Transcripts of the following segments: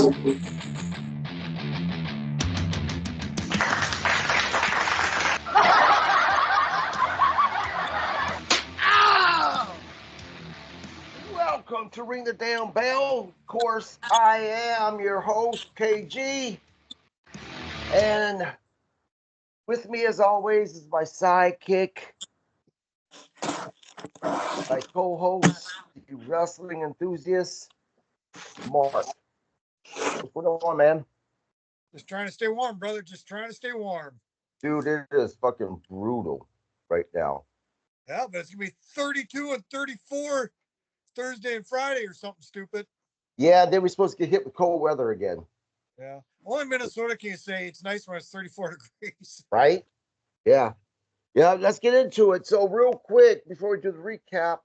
Welcome to Ring the Damn Bell. Of course, I am your host, KG. And with me, as always, is my sidekick, my co-host, the wrestling enthusiast, Mark. What's going on, man? Just trying to stay warm, brother. Just trying to stay warm. Dude, it is fucking brutal right now. Yeah, but it's going to be 32 and 34 Thursday and Friday or something stupid. Yeah, then we're supposed to get hit with cold weather again. Yeah. Only Minnesota can say it's nice when it's 34 degrees. Right? Yeah. Yeah, let's get into it. So real quick, before we do the recap,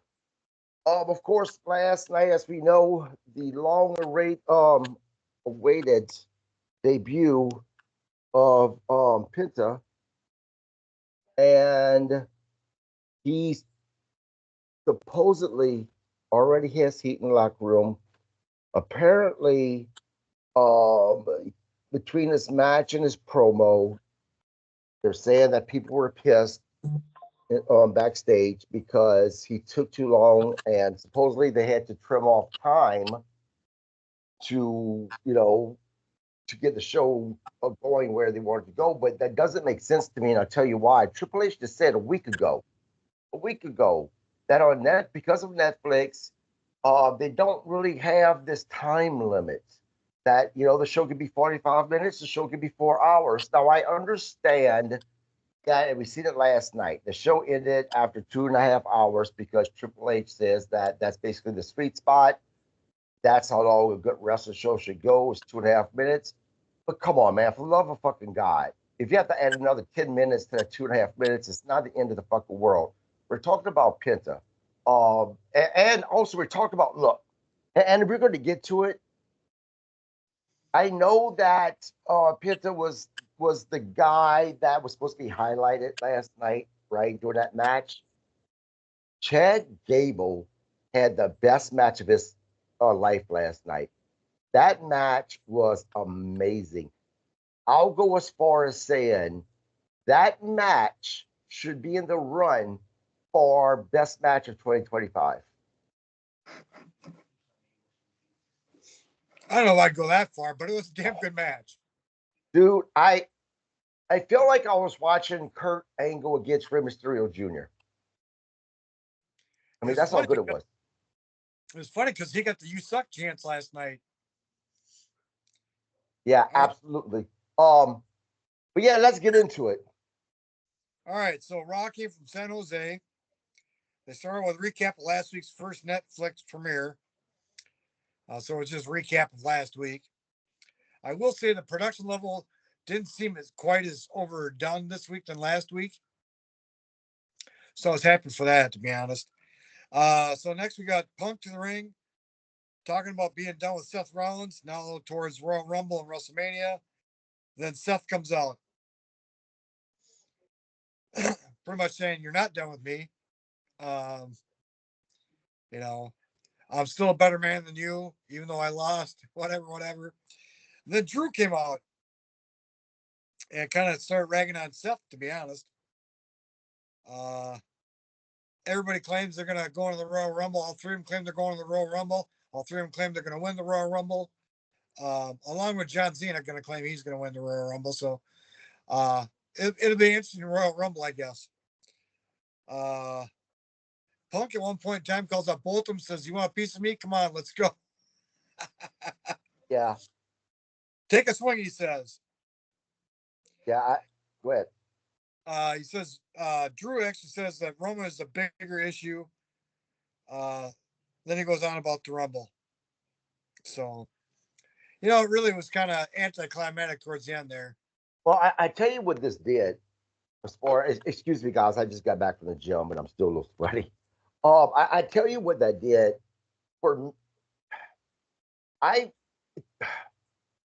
of course, last night, as we know, the awaited debut of Penta, and he supposedly already has heat in the locker room. Apparently, between his match and his promo, they're saying that people were pissed backstage because he took too long, and supposedly they had to trim off time to, to get the show going where they wanted to go. But that doesn't make sense to me, and I'll tell you why. Triple H just said a week ago, that on net, because of Netflix, they don't really have this time limit. That, the show could be 45 minutes, the show could be 4 hours. Now, I understand that, and we seen it last night. The show ended after 2.5 hours because Triple H says that that's basically the sweet spot. That's how long a good wrestling show should go, is 2.5 minutes. But come on, man, for the love of fucking God, if you have to add another 10 minutes to that 2.5 minutes, it's not the end of the fucking world. We're talking about Penta. And also we're talking about, look, and we're going to get to it. I know that Penta was the guy that was supposed to be highlighted last night, right, during that match. Chad Gable had the best match of his life last night. That match was amazing. I'll go as far as saying that match should be in the run for best match of 2025. I don't know if I'd go that far, but it was a damn good match. Dude, I feel like I was watching Kurt Angle against Rey Mysterio Jr. I mean, that's how good it was. It was funny because he got the "You Suck" chance last night. Yeah, absolutely. But yeah, let's get into it. All right, so Raw came from San Jose. They started with a recap of last week's first Netflix premiere. So it's just a recap of last week. I will say the production level didn't seem quite as overdone this week than last week. So I was happy for that, to be honest. So next we got Punk to the ring, talking about being done with Seth Rollins, now towards Royal Rumble and WrestleMania. Then Seth comes out, pretty much saying, "You're not done with me. Um, I'm still a better man than you, even though I lost, whatever. And then Drew came out and kind of started ragging on Seth, to be honest. Everybody claims they're going to go into the Royal Rumble. All three of them claim they're going to the Royal Rumble. All three of them claim they're going to win the Royal Rumble. Along with John Cena going to claim he's going to win the Royal Rumble. So it'll be an interesting Royal Rumble, I guess. Punk at one point in time calls out both of them, says, "You want a piece of me? Come on, let's go." Yeah. Take a swing, he says. Yeah, go ahead. He says, Drew actually says that Roman is a bigger issue. Then he goes on about the Rumble. So, it really was kind of anticlimactic towards the end there. Well, I tell you what this did. As far as, excuse me, guys, I just got back from the gym and I'm still a little sweaty. I tell you what that did for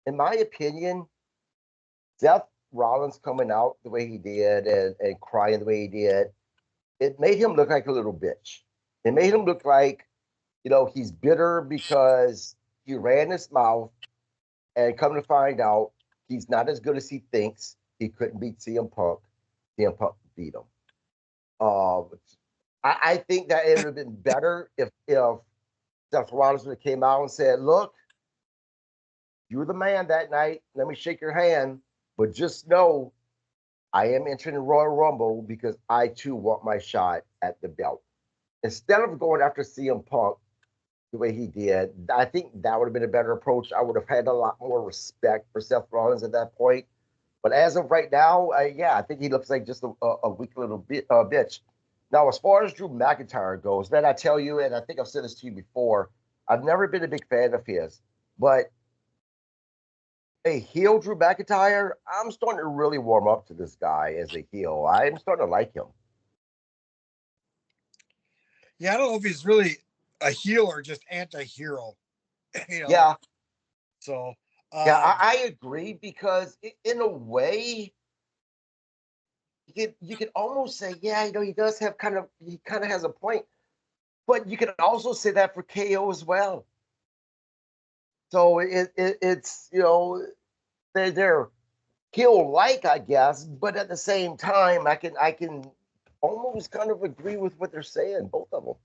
in my opinion, Seth Rollins coming out the way he did and crying the way he did, it made him look like a little bitch. It made him look like, he's bitter because he ran his mouth And come to find out, he's not as good as he thinks. He couldn't beat CM Punk. CM Punk beat him. Uh, I think that it would have been better if Seth Rollins would have came out and said, "Look, you were the man that night. Let me shake your hand, but just know I am entering the Royal Rumble because I too want my shot at the belt." Instead of going after CM Punk the way he did, I think that would have been a better approach. I would have had a lot more respect for Seth Rollins at that point. But as of right now, yeah, I think he looks like just a weak little bitch. Now, as far as Drew McIntyre goes, man, I tell you, and I think I've said this to you before, I've never been a big fan of his. But a heel Drew McIntyre, I'm starting to really warm up to this guy as a heel. I'm starting to like him. Yeah, I don't know if he's really a heel or just anti-hero. You know. Yeah, So yeah, I agree because in a way, you could almost say, yeah, he does have he kind of has a point, but you can also say that for KO as well. So it's they're heel like, I guess, but at the same time, I can almost kind of agree with what they're saying, both of them.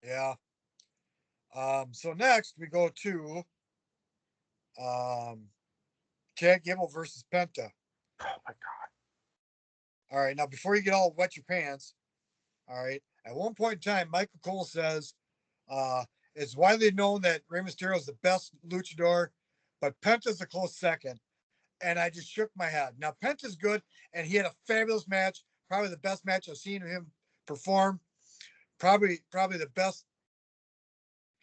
yeah. So next we go to um Chad Gable versus Penta. Oh my God. All right, now before you get all wet your pants, all right. At one point in time, Michael Cole says, it's widely known that Rey Mysterio is the best luchador, but Penta's a close second. And I just shook my head. Now Penta's good, and he had a fabulous match, probably the best match I've seen him perform. Probably the best.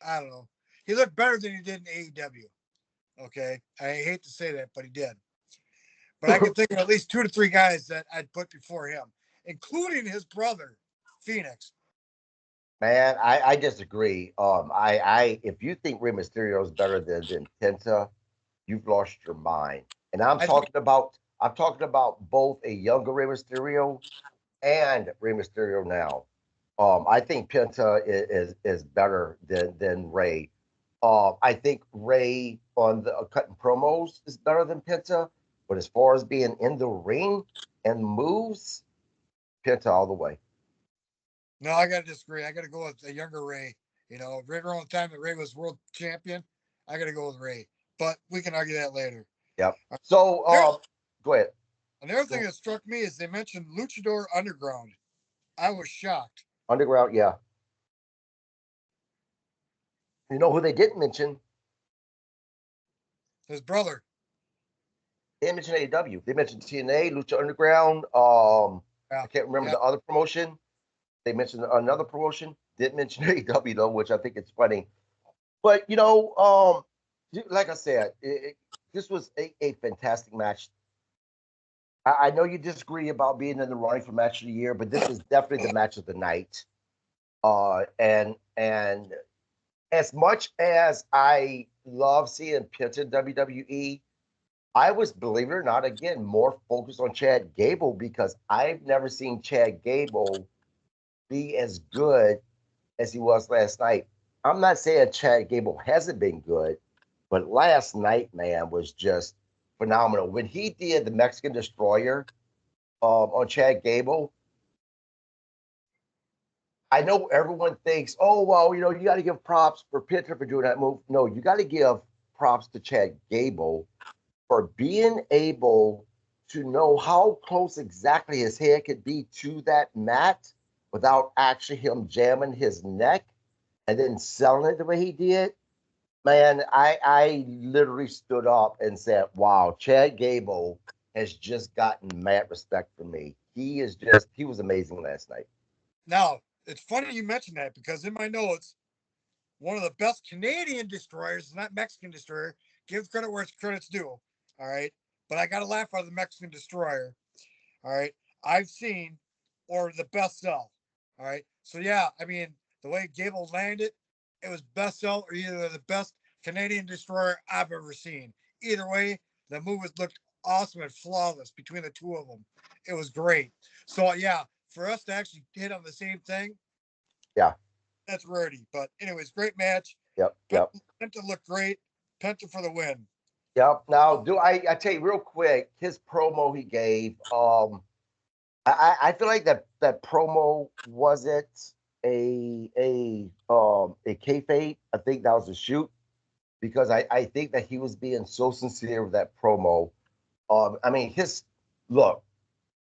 I don't know. He looked better than he did in AEW. Okay, I hate to say that, but he did. But I can think of at least 2 to 3 guys that I'd put before him, including his brother, Phoenix. Man, I disagree. I if you think Rey Mysterio is better than Penta, you've lost your mind. And I think I'm talking about both a younger Rey Mysterio and Rey Mysterio now. I think Penta is better than Ray. I think Ray on the cutting promos is better than Penta, but as far as being in the ring and moves, Penta all the way. no, I got to disagree. I got to go with a younger Ray. You know, right around the time that Ray was world champion, I got to go with Ray. But we can argue that later. Yep. Uh, So There, go ahead. another Go thing ahead. that struck me is they mentioned Luchador Underground. I was shocked. Underground, yeah. You know who they didn't mention? His brother. They didn't mention AEW. They mentioned TNA, Lucha Underground. I Yeah, can't remember yeah. the other promotion. They mentioned another promotion. Didn't mention AEW though, which I think it's funny. But like I said, this was a fantastic match. I know you disagree about being in the running for match of the year, but this is definitely the match of the night. And as much as I love seeing Penta in WWE, I was, believe it or not, again, more focused on Chad Gable because I've never seen Chad Gable be as good as he was last night. I'm not saying Chad Gable hasn't been good, but last night, man, was just phenomenal. When he did the Mexican Destroyer on Chad Gable, I know everyone thinks, oh, well, you got to give props for Penta for doing that move. No, you got to give props to Chad Gable for being able to know how close exactly his head could be to that mat without actually him jamming his neck and then selling it the way he did. Man, I literally stood up and said, wow, Chad Gable has just gotten mad respect from me. He was amazing last night. Now, it's funny you mentioned that because in my notes, one of the best Canadian destroyers, not Mexican destroyer, give credit where it's credit's due. All right. But I got to laugh out of the Mexican destroyer. All right. I've seen, or the best sell. All right. So, yeah, I mean, the way Gable landed, it was best sell or either the best Canadian destroyer I've ever seen. Either way, the move was looked awesome and flawless between the two of them. It was great. So, yeah, for us to actually hit on the same thing, Yeah. that's rarity. But anyways, great match. Yep. Yep. Penta looked great. Penta for the win. Yep. Now, I tell you real quick, his promo he gave, I feel like that promo wasn't a kayfabe. I think that was a shoot because I think that he was being so sincere with that promo. I mean, his look,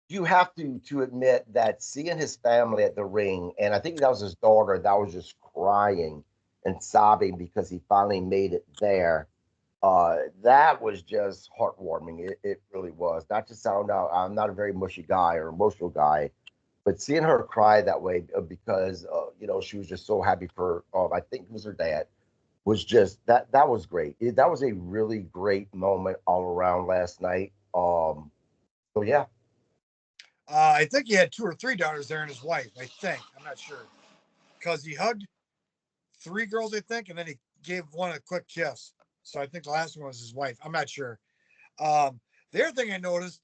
you have to admit that seeing his family at the ring, and I think that was his daughter that was just crying and sobbing because he finally made it there. That was just heartwarming. It really was. Not to sound out, I'm not a very mushy guy or emotional guy, but seeing her cry that way because she was just so happy for I think it was her dad was just that was great. That was a really great moment all around last night. So yeah. I think he had 2 or 3 daughters there and his wife. I think I'm not sure because he hugged 3 girls, I think, and then he gave one a quick kiss. So I think the last one was his wife. I'm not sure. Um, the other thing I noticed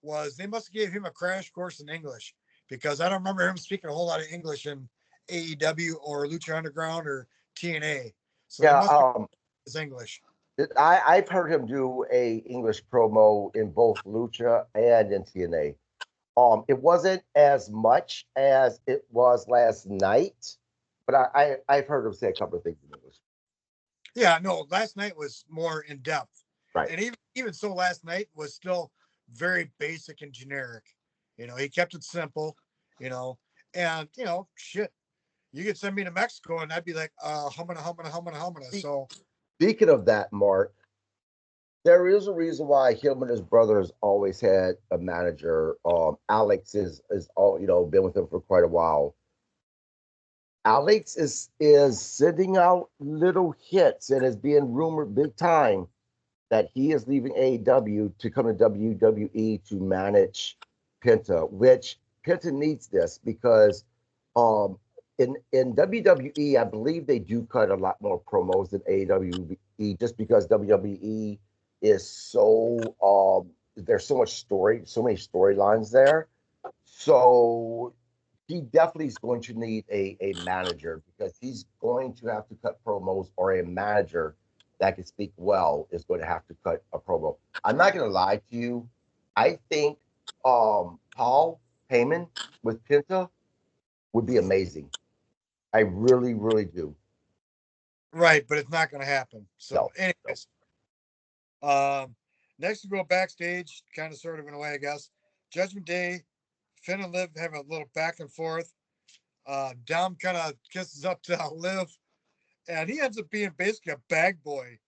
was they must have gave him a crash course in English because I don't remember him speaking a whole lot of English in AEW or Lucha Underground or TNA. So they Yeah, must have his English. I've heard him do a English promo in both Lucha and in TNA. It wasn't as much as it was last night, but I've heard him say a couple of things in English. Yeah, no, last night was more in depth. Right. And even so last night was still very basic and generic. He kept it simple, you know, and shit. You could send me to Mexico and I'd be like, humana, humana, humana, humana. So Speaking of that, Mark, there is a reason why him and his brothers always had a manager. Alex is all been with him for quite a while. Alex is sending out little hits and is being rumored big time that he is leaving AEW to come to WWE to manage Penta, which Penta needs this because um, in WWE, I believe they do cut a lot more promos than AEW just because WWE is so there's so much story, so many storylines there. So he definitely is going to need a manager because he's going to have to cut promos, or a manager that can speak well is going to have to cut a promo. I'm not going to lie to you. I think Paul Heyman with Penta would be amazing. I really, really do. right, but it's not going to happen. So, No, no. anyways, um, next we go backstage, kind of sort of in a way, I guess. Judgment Day, Finn and Liv have a little back and forth. Dom kind of kisses up to Liv, and he ends up being basically a bag boy,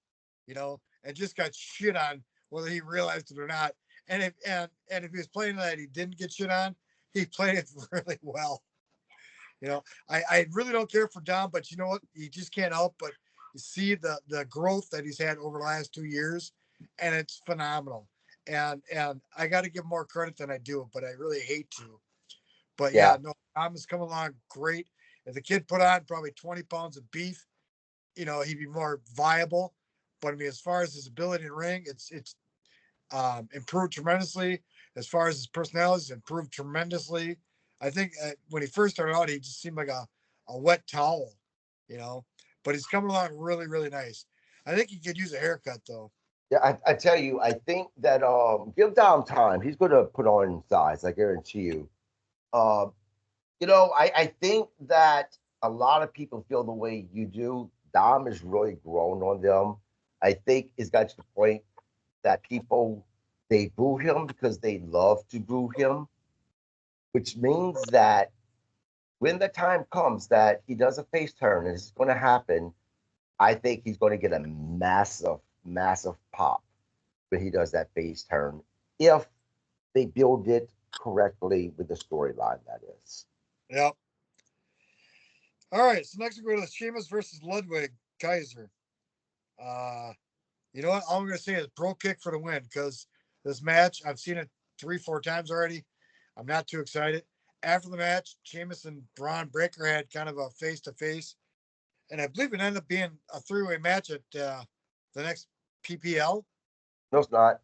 and just got shit on whether he realized it or not. And if he was playing that he didn't get shit on, he played it really well. I really don't care for Dom, but you know what? You just can't help but see the growth that he's had over the last 2 years, and it's phenomenal. And I got to give more credit than I do, but I really hate to. But Yeah, yeah, no, Dom has come along great. If the kid put on probably 20 pounds of beef, he'd be more viable. But I mean, as far as his ability in ring, it's improved tremendously. As far as his personality, it's improved tremendously. I think when he first started out, he just seemed like a wet towel, you know. But he's coming along really, really nice. I think he could use a haircut though. yeah. I tell you, I think that give Dom time. He's going to put on size. I guarantee you. Um, I think that a lot of people feel the way you do. Dom has really grown on them. I think it's got to the point that people they boo him because they love to boo him, which means that when the time comes that he does a face turn and it's going to happen, I think he's going to get a massive, massive pop when he does that face turn if they build it correctly with the storyline. That is. Yep. All right. So next we go to Sheamus versus Ludwig Kaiser. Uh, you know what? All I'm going to say is pro kick for the win because this match, I've seen it 3, 4 times already. I'm not too excited. After the match, Sheamus and Braun Breaker had kind of a face to face, and I believe it ended up being a 3-way match at the next PPL. No, it's not.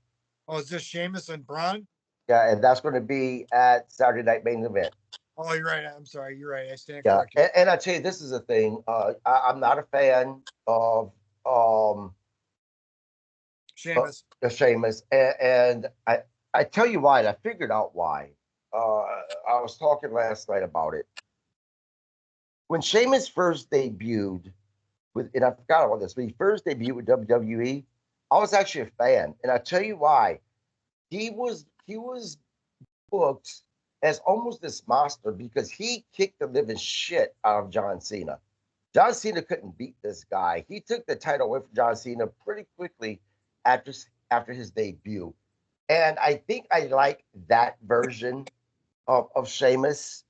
Oh, is this Sheamus and Braun? Yeah, and that's going to be at Saturday Night Main Event. Oh, you're right. I'm sorry. You're right. I stand Yeah, corrected. and I tell you, this is a thing. I'm not a fan of Sheamus. Sheamus, and I tell you why. And I figured out why. I was talking last night about it. When Sheamus first debuted and I forgot about this, when he first debuted with WWE, I was actually a fan, and I tell you why. He was booked as almost this monster because he kicked the living shit out of John Cena. John Cena couldn't beat this guy. He took the title away from John Cena pretty quickly after his debut. And I think I like that version of Sheamus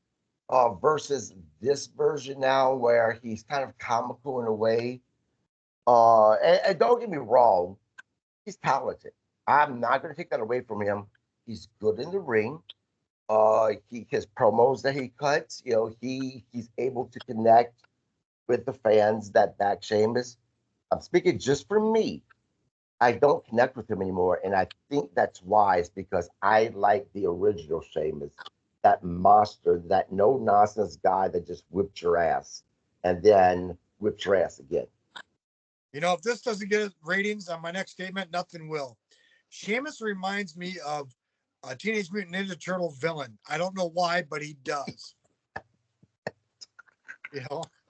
versus this version now where he's kind of comical in a way. And don't get me wrong, he's talented. I'm not going to take that away from him. He's good in the ring. His promos that he cuts, he's able to connect with the fans that back Sheamus. I'm speaking just for me. I don't connect with him anymore, and I think that's wise because I like the original Sheamus, that monster, that no nonsense guy that just whipped your ass and then whipped your ass again. If this doesn't get ratings on my next statement, nothing will. Sheamus reminds me of a Teenage Mutant Ninja Turtle villain. I don't know why, but he does.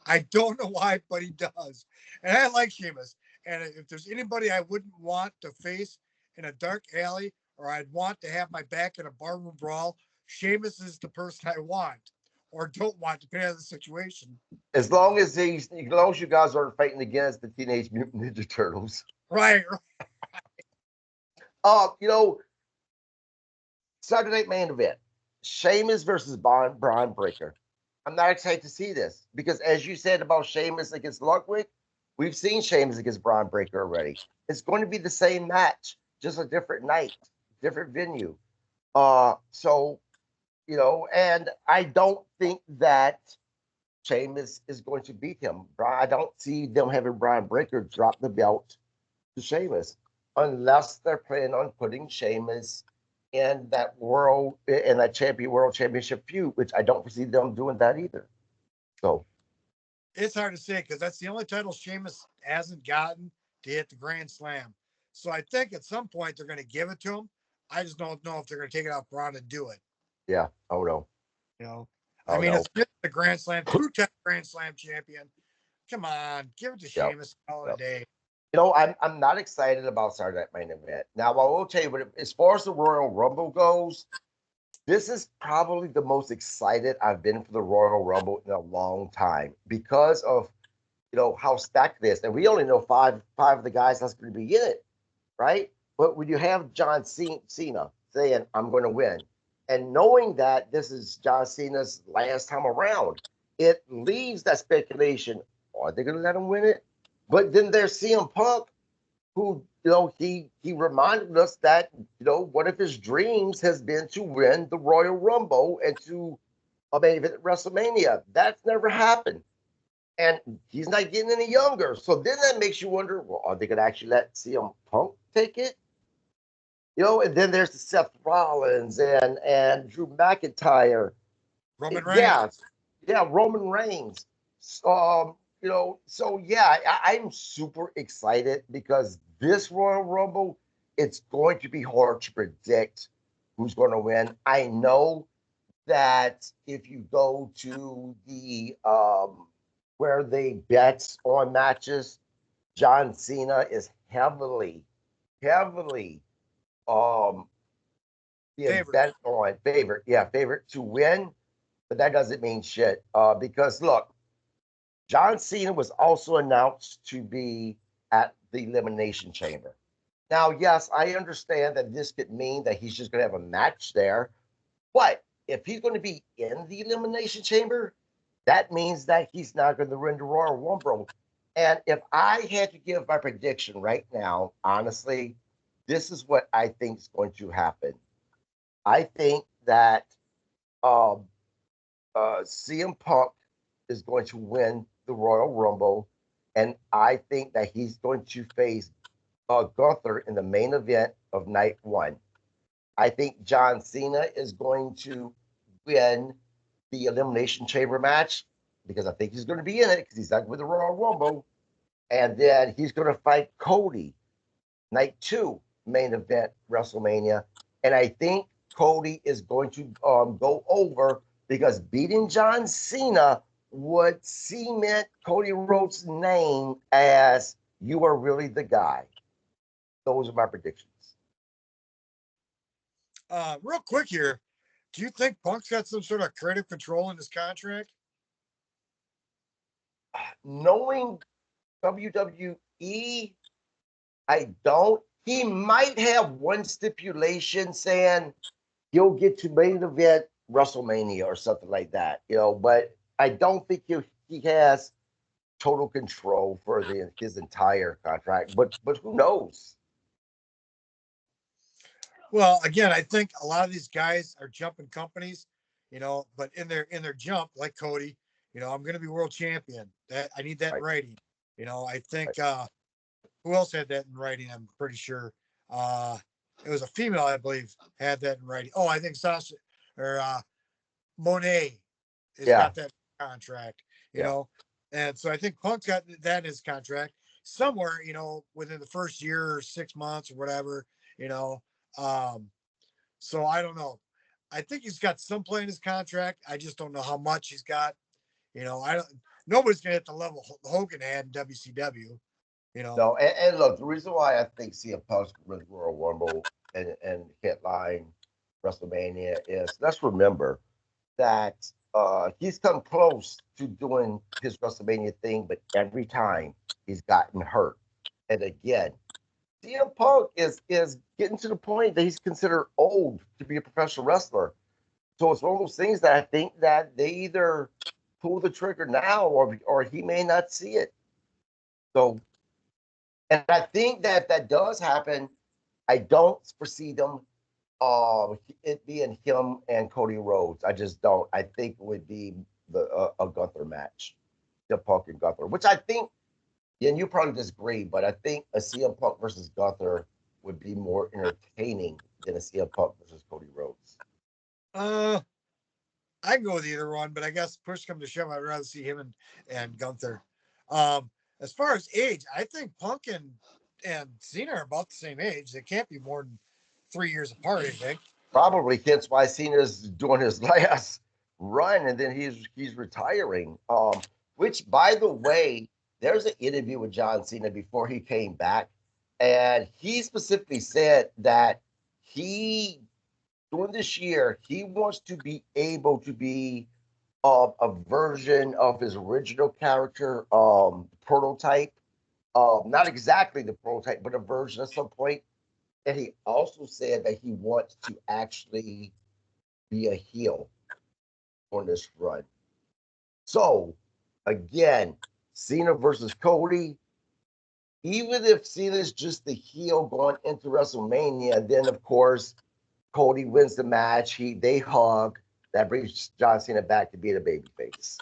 I don't know why, but he does. And I like Sheamus. And if there's anybody I wouldn't want to face in a dark alley or I'd want to have my back in a barroom brawl, Sheamus is the person I want or don't want, depending on the situation. As long as you guys aren't fighting against the Teenage Mutant Ninja Turtles. Right. Saturday Night Main Event. Sheamus versus Braun Breaker. I'm not excited to see this because, as you said about Sheamus against Ludwig, we've seen Sheamus against Braun Breaker already. It's going to be the same match, just a different night, different venue. And I don't think that Sheamus is going to beat him. I don't see them having Braun Breaker drop the belt to Sheamus unless they're planning on putting Sheamus in that world championship feud, which I don't foresee them doing that either. So it's hard to say because that's the only title Sheamus hasn't gotten to hit the Grand Slam. So I think at some point they're going to give it to him. I just don't know if they're going to take it off Braun and do it. Yeah. Oh no. It's the Grand Slam, 2-time Grand Slam champion. Come on, give it to Sheamus all day. I'm not excited about Saturday Night Main Event. Now, I will tell you, but as far as the Royal Rumble goes, this is probably the most excited I've been for the Royal Rumble in a long time because of, how stacked it is. And we only know five of the guys that's going to be in it, right? But when you have John Cena saying, I'm going to win, and knowing that this is John Cena's last time around, it leaves that speculation, are they going to let him win it? But then there's CM Punk, who, he reminded us that, one of his dreams has been to win the Royal Rumble and to main event at WrestleMania. That's never happened. And he's not getting any younger. So then that makes you wonder, well, are they going to actually let CM Punk take it? And then there's the Seth Rollins and Drew McIntyre. Roman Reigns. Yeah, Roman Reigns. I'm super excited because this Royal Rumble, it's going to be hard to predict who's going to win. I know that if you go to the where they bet on matches, John Cena is heavily bet on favorite to win, but that doesn't mean shit because look, John Cena was also announced to be at the Elimination Chamber. Now, yes, I understand that this could mean that he's just going to have a match there, but if he's going to be in the Elimination Chamber, that means that he's not going to win the Royal Rumble. And if I had to give my prediction right now, honestly, this is what I think is going to happen. I think that CM Punk is going to win the Royal Rumble, and I think that he's going to face Gunther in the main event of night one. I think John Cena is going to win the Elimination Chamber match because I think he's going to be in it because he's not with the Royal Rumble. And then he's going to fight Cody night 2 main event WrestleMania. And I think Cody is going to go over because beating John Cena would cement Cody Rhodes' name as you are really the guy. Those are my predictions. Real quick here, do you think Punk's got some sort of creative control in his contract? Knowing WWE, I don't. He might have one stipulation saying he'll get to main event WrestleMania or something like that, but I don't think he has total control for his entire contract. But who knows? Well, again, I think a lot of these guys are jumping companies, but in their jump, like Cody, I'm going to be world champion. That I need that in writing. I think who else had that in writing? I'm pretty sure it was a female, I believe, had that in writing. Oh, I think Sasha or Monet has got that contract. And so I think Punk's got that in his contract somewhere. Within the first year or 6 months or whatever. So I don't know. I think he's got some play in his contract. I just don't know how much he's got. I don't. Nobody's gonna hit the level Hogan had in WCW. No, and look, the reason why I think CM Punk's with Royal Rumble and headline WrestleMania is let's remember that he's come close to doing his WrestleMania thing, but every time he's gotten hurt. And again, CM Punk is getting to the point that he's considered old to be a professional wrestler. So it's one of those things that I think that they either pull the trigger now or he may not see it. So, and I think that if that does happen, I don't foresee them it being him and Cody Rhodes. I just don't. I think it would be a Gunther match, the Punk and Gunther, which I think. And you probably disagree, but I think a CM Punk versus Gunther would be more entertaining than a CM Punk versus Cody Rhodes. I can go with either one, but I guess push come to shove, I'd rather see him and Gunther. As far as age, I think Punk and Cena are about the same age. They can't be more than 3 years apart, I think. Probably hence why Cena's doing his last run and then he's retiring. Which, by the way, there's an interview with John Cena before he came back, and he specifically said that during this year, he wants to be able to be a version of his original character, prototype. Not exactly the prototype, but a version at some point. And he also said that he wants to actually be a heel on this run. So, again, Cena versus Cody. Even if Cena's just the heel going into WrestleMania, then of course Cody wins the match. They hug. That brings John Cena back to being a babyface.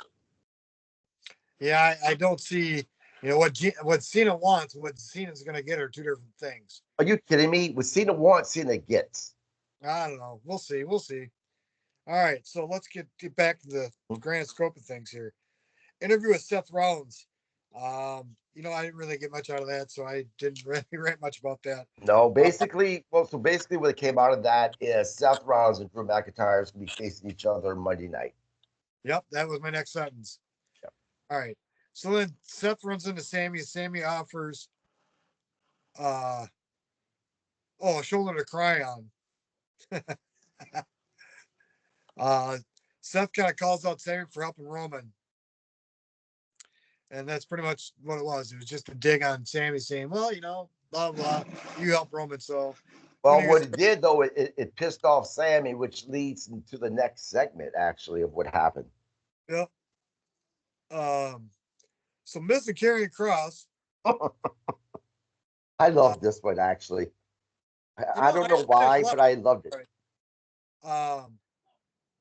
Yeah, I don't see. What Cena wants, what Cena's going to get are two different things. Are you kidding me? What Cena wants, Cena gets. I don't know. We'll see. We'll see. All right, so let's get back to the grand scope of things here. Interview with Seth Rollins. I didn't really get much out of that, so I didn't really write much about that. No, basically, what came out of that is Seth Rollins and Drew McIntyre is going to be facing each other Monday night. Yep, that was my next sentence. Yep. All right. So then Seth runs into Sammy. Sammy offers a shoulder to cry on. Seth kind of calls out Sammy for helping Roman. And that's pretty much what it was. It was just a dig on Sammy saying, well, blah, blah, you help Roman. So, well, what it did, though, it pissed off Sammy, which leads to the next segment, actually, of what happened. Yep. So Miz and Karrion Kross. I love this one, actually. I don't know why, but I loved it.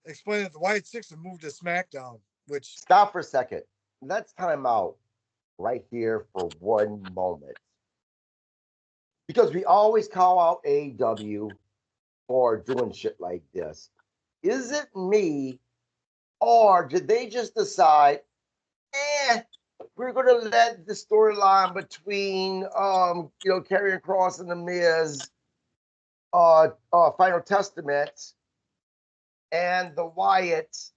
Explain that the White Six have moved to SmackDown, which... Stop for a second. Let's time out right here for one moment. Because we always call out AEW for doing shit like this. Is it me, or did they just decide, we're going to let the storyline between, Karrion Kross and The Miz, Final Testament, and the Wyatts.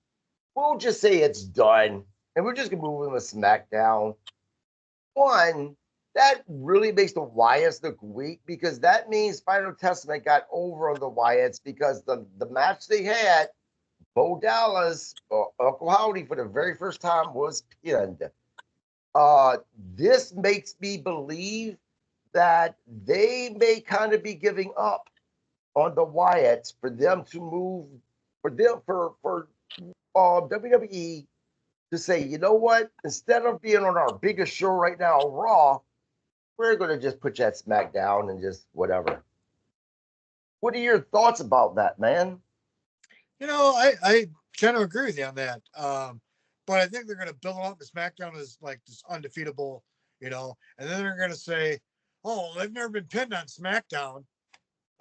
We'll just say it's done, and we're just going to move them to SmackDown. One, that really makes the Wyatts look weak because that means Final Testament got over on the Wyatts because the match they had, Bo Dallas, Uncle Howdy, for the very first time was pinned. This makes me believe that they may kind of be giving up on the Wyatts for them to move, for WWE to say, you know what, instead of being on our biggest show right now, Raw, we're going to just put you at SmackDown and just whatever. What are your thoughts about that, man? I kind of agree with you on that. But I think they're going to build them up to SmackDown as like this undefeatable, and then they're going to say, oh, they've never been pinned on SmackDown.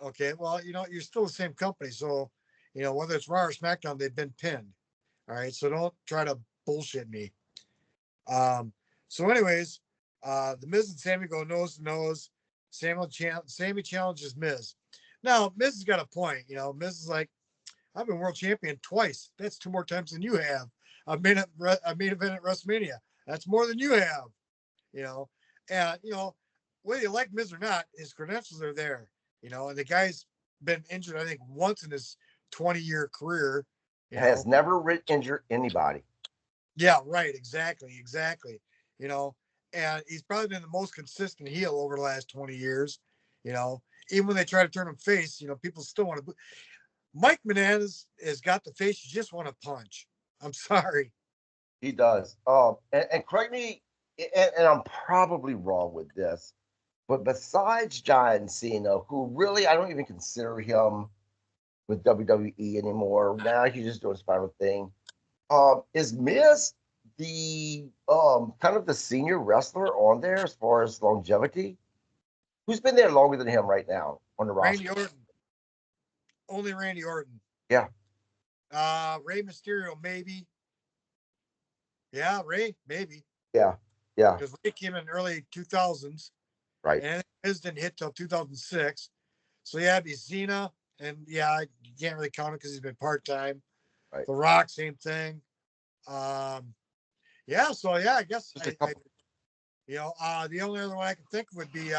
Okay, well, you're still the same company. So, whether it's Raw or SmackDown, they've been pinned. All right. So don't try to bullshit me. So anyways, the Miz and Sammy go nose to nose. Sammy challenges Miz. Now, Miz has got a point. Miz is like, I've been world champion twice. That's 2 more times than you have. I've made event at WrestleMania. That's more than you have. And whether you like Miz or not, his credentials are there. And the guy's been injured, I think, once in his 20-year career. Has never injured anybody. Yeah, right. Exactly. And he's probably been the most consistent heel over the last 20 years. Even when they try to turn him face, people still want to. Mike Menendez has got the face you just want to punch. I'm sorry. He does. And correct me, and I'm probably wrong with this, but besides John Cena, who really I don't even consider him with WWE anymore. Now he's just doing his final thing. Is Miz the kind of the senior wrestler on there as far as longevity? Who's been there longer than him right now on the roster? Randy Orton. Only Randy Orton. Yeah. Rey Mysterio, maybe. Yeah, Rey, maybe. Yeah. Because Rey came in early 2000s. Right. And Miz didn't hit till 2006. So yeah, it'd be Cena. And yeah, you can't really count it because he's been part-time. Right. The Rock, same thing. Yeah, so yeah, I guess the only other one I can think of would be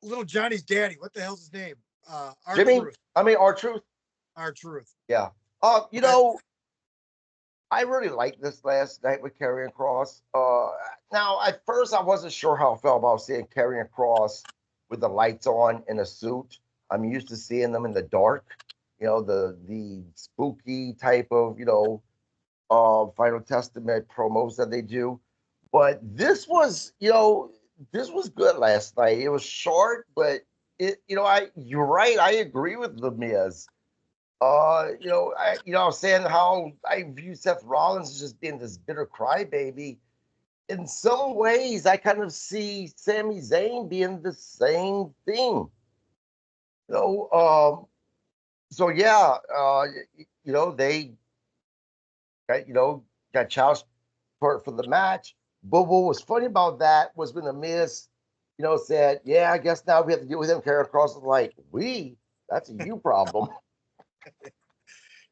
little Johnny's daddy. What the hell's his name? Jimmy. R-Truth. R-Truth. R-Truth. Yeah. I really liked this last night with Karrion Kross. Now at first I wasn't sure how I felt about seeing Karrion Kross with the lights on in a suit. I'm used to seeing them in the dark, the spooky type of, Final Testament promos that they do. But this was good last night. It was short, but you're right. I agree with The Miz. I was saying how I view Seth Rollins as just being this bitter crybaby. In some ways, I kind of see Sami Zayn being the same thing. So yeah, they got challenged for the match. But what was funny about that was when The Miz, said, yeah, I guess now we have to deal with him. Karrion Kross is like, that's a you problem.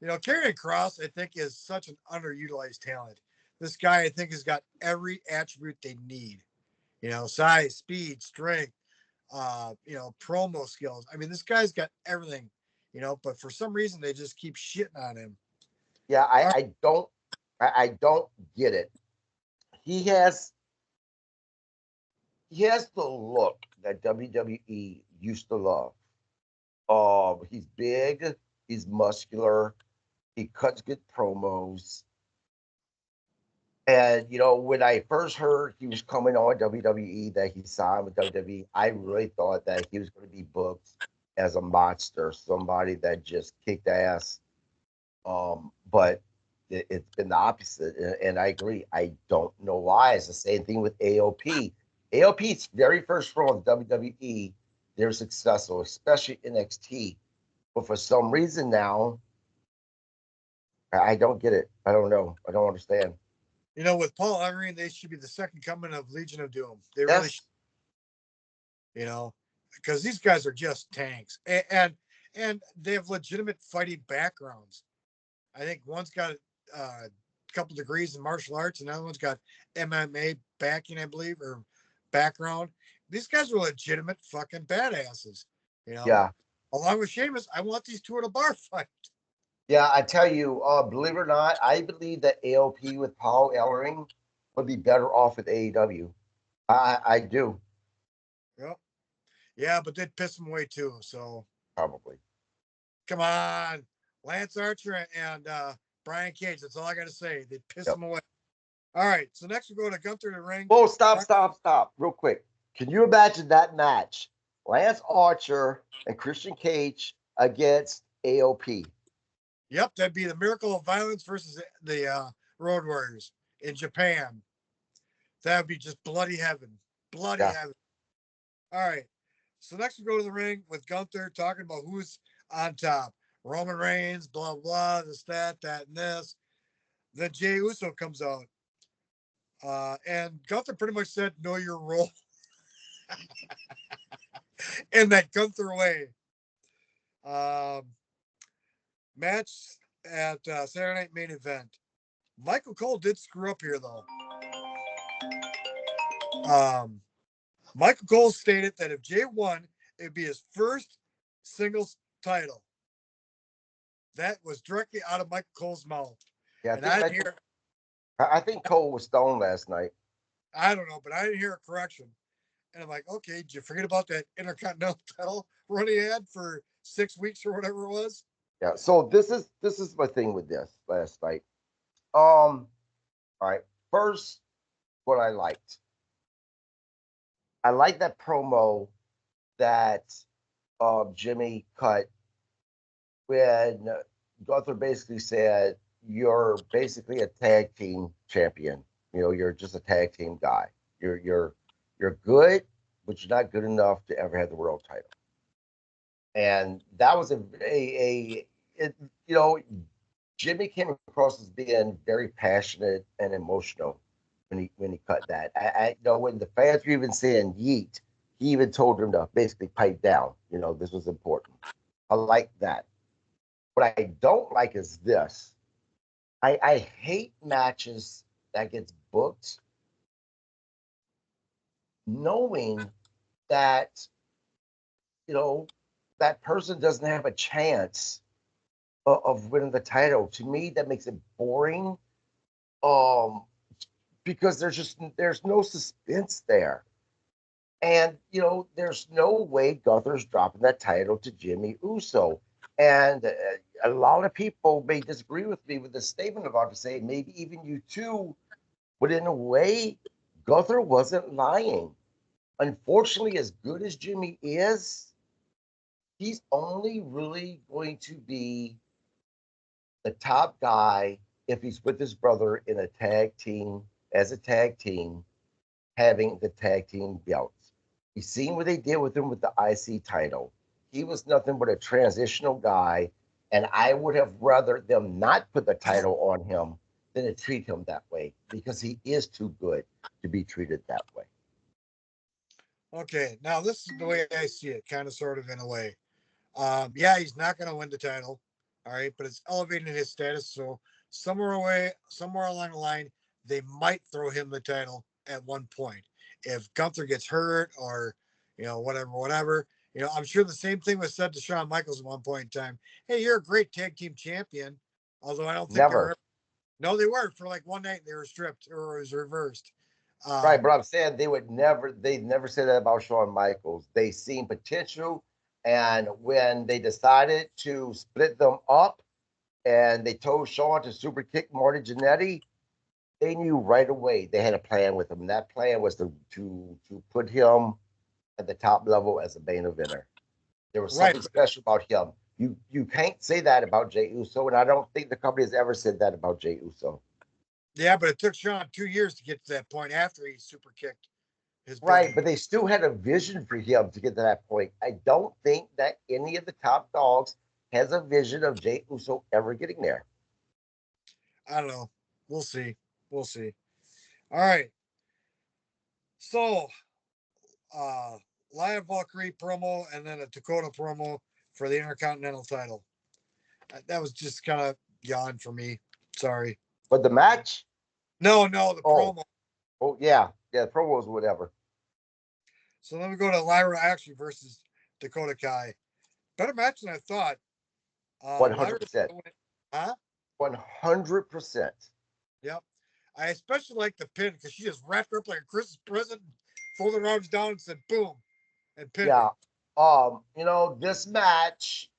Karrion Kross, I think, is such an underutilized talent. This guy, I think, has got every attribute they need. Size, speed, strength, promo skills. I mean, this guy's got everything, but for some reason they just keep shitting on him. Yeah, I don't get it. He has the look that WWE used to love. He's big, he's muscular, he cuts good promos. And when I first heard he was coming on WWE, that he signed with WWE, I really thought that he was going to be booked as a monster, somebody that just kicked ass. But it's been the opposite, and I agree. I don't know why. It's the same thing with AOP. AOP's very first role in WWE, they're successful, especially NXT. But for some reason now, I don't get it. I don't know. I don't understand. You know, with Paul Ellering, they should be the second coming of Legion of Doom. They really, Yes. you know, because these guys are just tanks, and they have legitimate fighting backgrounds. I think one's got a couple degrees in martial arts, and the other one's got MMA backing, I believe, or background. These guys are legitimate fucking badasses. You know, Yeah. along with Sheamus, I want these two in a bar fight. Yeah. I tell you, believe it or not, I believe that AOP with Paul Ellering would be better off with AEW. I do. Yep. Yeah, but they'd piss them away too. So Probably. come on, Lance Archer and Brian Cage. That's all I got to say. They'd piss Yep. them away. All right. So next we go to Gunther to ring. Whoa, stop, real quick. Can you imagine that match? Lance Archer and Christian Cage against AOP. Yep, that'd be the Miracle of Violence versus the Road Warriors in Japan. That would be just bloody heaven. Bloody Yeah. heaven. All right. So next we go to the ring with Gunther talking about who's on top. Roman Reigns, blah, blah, this, that, and this. Then Jey Uso comes out. And Gunther pretty much said, know your role in that Gunther way. Um, Match at Saturday Night Main Event. Michael Cole did screw up here, though. Michael Cole stated that if Jay won, it'd be his first singles title. That was directly out of Michael Cole's mouth. Yeah, And I didn't hear, I think Cole was stoned last night. I don't know, but I didn't hear a correction. And I'm like, okay, did you forget about that Intercontinental title run he had for 6 weeks or whatever it was? Yeah. So this is my thing with this last night. All right. First, what I liked. I like that promo that Jimmy cut when Gunther basically said, "You're basically a tag team champion. You know, you're just a tag team guy. You're good, but you're not good enough to ever have the world title." And that was it, you know, Jimmy came across as being very passionate and emotional when he cut that. You know, when the fans were even saying yeet, he even told them to basically pipe down. You know, this was important. I like that. What I don't like is this. I hate matches that gets booked knowing that, you know, that person doesn't have a chance of winning the title. To me, that makes it boring. Um, because there's no suspense there. And you know, there's no way Gunther's dropping that title to Jimmy Uso. And a lot of people may disagree with me with this statement about to say, maybe even you too, but in a way, Gunther wasn't lying. Unfortunately, as good as Jimmy is, he's only really going to be the top guy if he's with his brother in a tag team, as a tag team, having the tag team belts. You seen what they did with him with the IC title. He was nothing but a transitional guy, and I would have rather them not put the title on him than to treat him that way because he is too good to be treated that way. Okay, now this is the way I see it, kind of sort of in a way. Yeah, he's not going to win the title. All right, but it's elevating his status. So somewhere along the line, they might throw him the title at one point if Gunther gets hurt or whatever. You know, I'm sure the same thing was said to Shawn Michaels at one point in time. Hey, you're a great tag team champion. Although I don't think they were. Never. No, they were for like one night. They were stripped or it was reversed. Right, Um, but I'm saying they'd never say that about Shawn Michaels. They seen potential, and when they decided to split them up and they told Shawn to super kick Marty Jannetty, they knew right away they had a plan with him. And that plan was to put him at the top level as a main eventer. There was right. something special about him. You can't say that about Jey Uso, and I don't think the company has ever said that about Jey Uso. Yeah, but it took Shawn 2 years to get to that point after he super kicked his Right, buddy. but they still had a vision for him to get to that point. I don't think that any of the top dogs has a vision of Jey Uso ever getting there. I don't know. We'll see. We'll see. All right. So, uh, Live Valkyrie promo and then a Dakota promo for the Intercontinental title. That was just kind of yawn for me. Sorry. But the match? No, the Oh, promo. yeah, the promos, whatever. So then we go to Lyra Ashley versus Dakota Kai. Better match than I thought. Lyra, 100%. huh? 100%. Yep. I especially like the pin because she just wrapped her up like a Christmas present, folded her arms down and said boom and pinned Yeah. her. This match,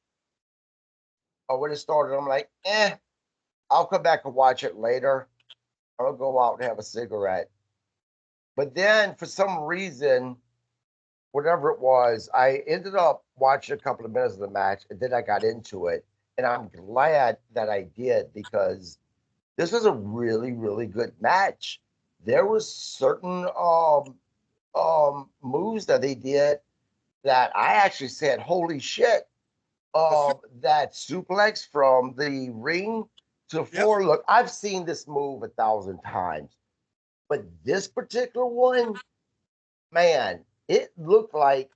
when it started, I'm like, I'll come back and watch it later. I'll go out and have a cigarette. But then for some reason, whatever it was, I ended up watching a couple of minutes of the match and then I got into it. And I'm glad that I did because this was a really, really good match. There was certain moves that they did that I actually said, holy shit. That suplex from the ring to the floor. Look, I've seen this move 1,000 times, but this particular one, man, it looked like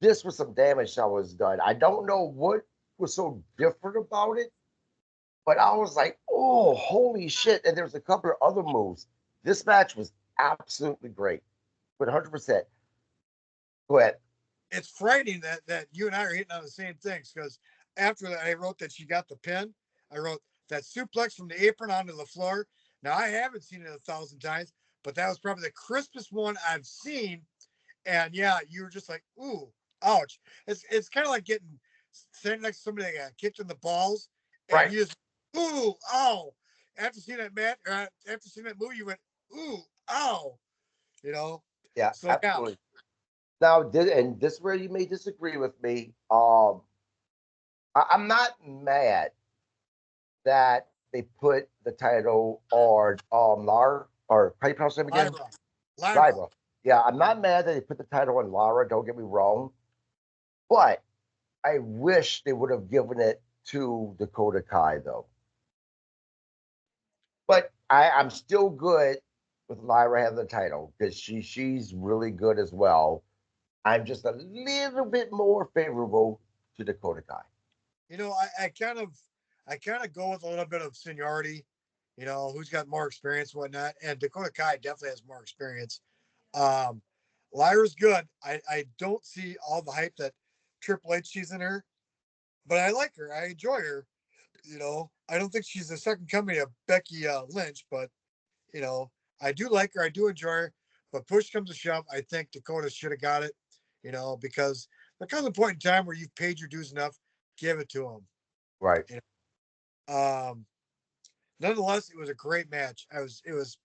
this was some damage that was done. I don't know what was so different about it, but I was like, oh, holy shit. And there's a couple of other moves. This match was absolutely great, 100%. Go ahead. It's frightening that you and I are hitting on the same things because after that, I wrote that she got the pin. I wrote that suplex from the apron onto the floor. Now, I haven't seen it 1,000 times, but that was probably the crispest one I've seen. And yeah, you were just like, ooh, ouch. It's kind of like getting standing next to somebody that got kicked in the balls, and Right. you just, ooh, ow. After seeing that match, after seeing that movie, you went, ooh, ow. You know? Yeah, So yeah, absolutely. Now, and this is where you may disagree with me. I'm not mad that they put the title on Lara, or how you pronounce him again? Lyra. Lyra. Yeah, I'm not mad that they put the title on Lara. Don't get me wrong, but I wish they would have given it to Dakota Kai though. But I'm still good with Lyra having the title because she's really good as well. I'm just a little bit more favorable to Dakota Kai. You know, I kind of go with a little bit of seniority, who's got more experience, whatnot. And Dakota Kai definitely has more experience. Um, Lyra's good. I don't see all the hype that Triple H sees in her, but I like her. I enjoy her. I don't think she's the second coming of Becky Lynch, but I do like her. I do enjoy her. But push comes to shove, I think Dakota should have got it. Because there comes a point in time where you've paid your dues enough, give it to them. Right. You Um, Nonetheless, it was a great match. It was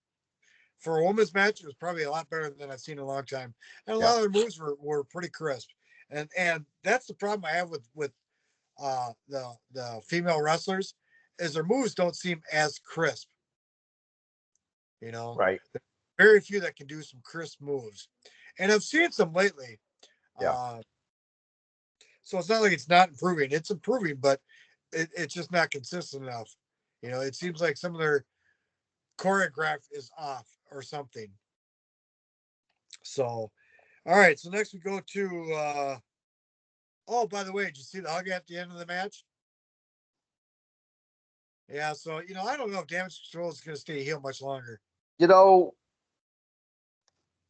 for a women's match. It was probably a lot better than I've seen in a long time, and a Yeah. lot of the moves were pretty crisp. And that's the problem I have with the female wrestlers is their moves don't seem as crisp. You know, Right. very few that can do some crisp moves, and I've seen some lately. Yeah. Uh, so it's not like it's not improving; it's improving, but it's just not consistent enough. It seems like some of their choreograph is off or something. So, all right. So next we go to. Oh, by the way, did you see the hug at the end of the match? Yeah. So I don't know if Damage Control is going to stay heel much longer. You know,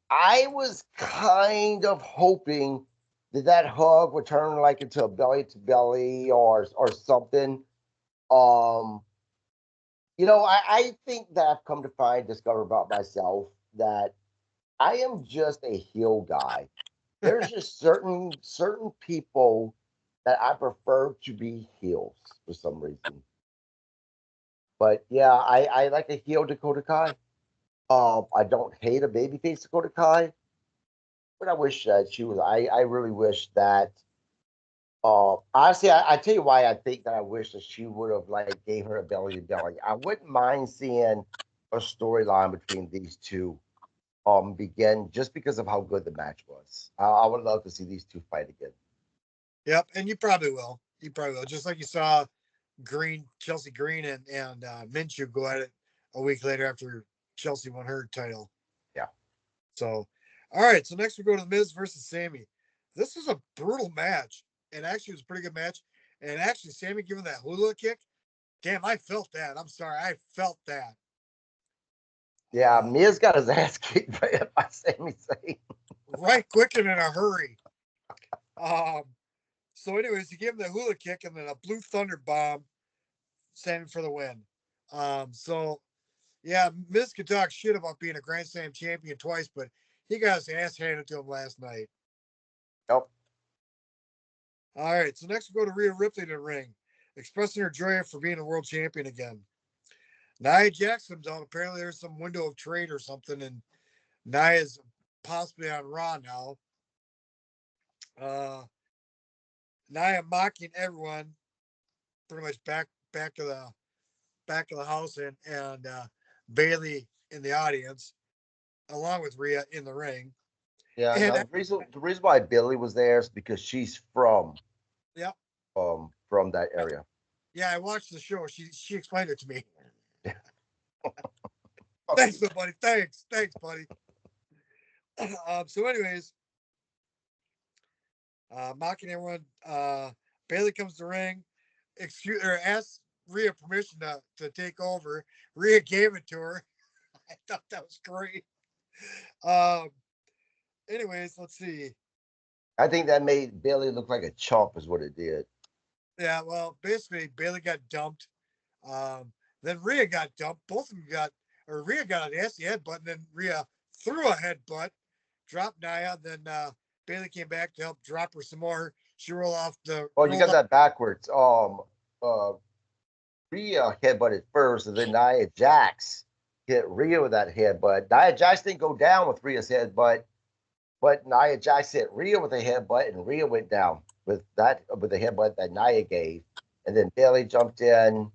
I was kind of hoping that hug would turn like into a belly to belly or something. Um, I think that I've come to discover about myself that I am just a heel guy. There's just certain people that I prefer to be heels for some reason. But yeah, I like a heel Dakota Kai. I don't hate a babyface Dakota Kai, but I wish that she was. I really wish that. Honestly, I tell you why I think that I wish that she would have like gave her a belly to belly. I wouldn't mind seeing a storyline between these two begin just because of how good the match was. I would love to see these two fight again. Yep, and you probably will. You probably will. Just like you saw Chelsea Green and Minshew go at it a week later after Chelsea won her title. Yeah. So, all right. So next we go to the Miz versus Sammy. This was a brutal match, and actually it was a pretty good match. And actually, Sammy giving that hula kick, damn, I felt that. I'm sorry, I felt that. Yeah, Miz got his ass kicked by Sami Zayn. Right quick and in a hurry. So anyways, he gave him the hula kick and then a blue thunder bomb, Sammy for the win. So yeah, Miz could talk shit about being a Grand Slam champion twice, but he got his ass handed to him last night. Nope. All right, so next we go to Rhea Ripley to the ring, expressing her joy for being a world champion again. Nia Jax comes out. Apparently, there's some window of trade or something, and Nia's possibly on Raw now. Nia mocking everyone, pretty much back of the house, and Bailey in the audience, along with Rhea in the ring. Yeah, And now the reason why Billy was there is because she's from yeah, from that area. yeah, I watched the show. She explained it to me. Thanks, buddy. Thanks, buddy. So, anyways, mocking everyone. Bailey comes to the ring, asks Rhea permission to take over. Rhea gave it to her. I thought that was great. Um, anyways, let's see. I think that made Bailey look like a chump, is what it did. Yeah, well, basically, Bailey got dumped. Then Rhea got dumped. Both of them Rhea got an nasty headbutt, and then Rhea threw a headbutt, dropped Nia. Then Bailey came back to help drop her some more. She rolled off the. Oh, you got that backwards. Rhea headbutted first, and then Nia Jax hit Rhea with that headbutt. Nia Jax didn't go down with Rhea's headbutt, but Nia Jax hit Rhea with a headbutt, and Rhea went down with the headbutt that Nia gave. And then Bailey jumped in,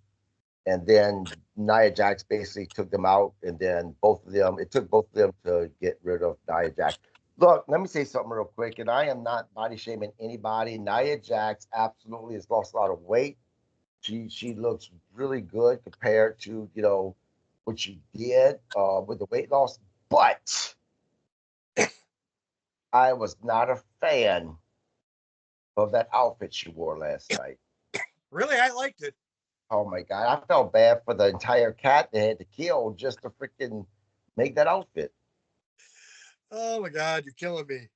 and then Nia Jax basically took them out, and then it took both of them to get rid of Nia Jax. Look, let me say something real quick, and I am not body shaming anybody. Nia Jax absolutely has lost a lot of weight. She looks really good compared to what she did with the weight loss, but I was not a fan of that outfit she wore last night. Really, I liked it. Oh my God, I felt bad for the entire cat they had to kill just to freaking make that outfit. Oh my God, you're killing me.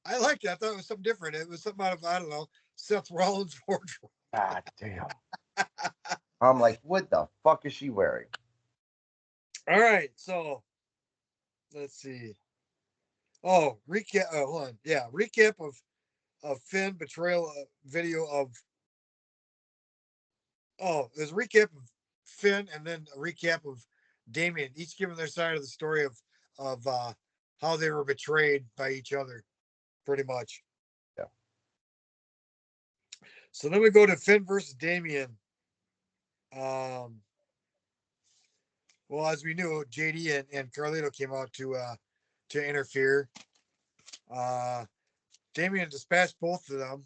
I liked it. I thought it was something different. It was something out of, I don't know, Seth Rollins' wardrobe. God damn. I'm like, what the fuck is she wearing? All right, so let's see. Oh, recap. Hold on. Yeah, recap of Finn betrayal video of. Oh, there's a recap of Finn and then a recap of Damien, each giving their side of the story of how they were betrayed by each other, pretty much. Yeah. So then we go to Finn versus Damien. Well, as we knew, JD and Carlito came out to interfere. Damien dispatched both of them.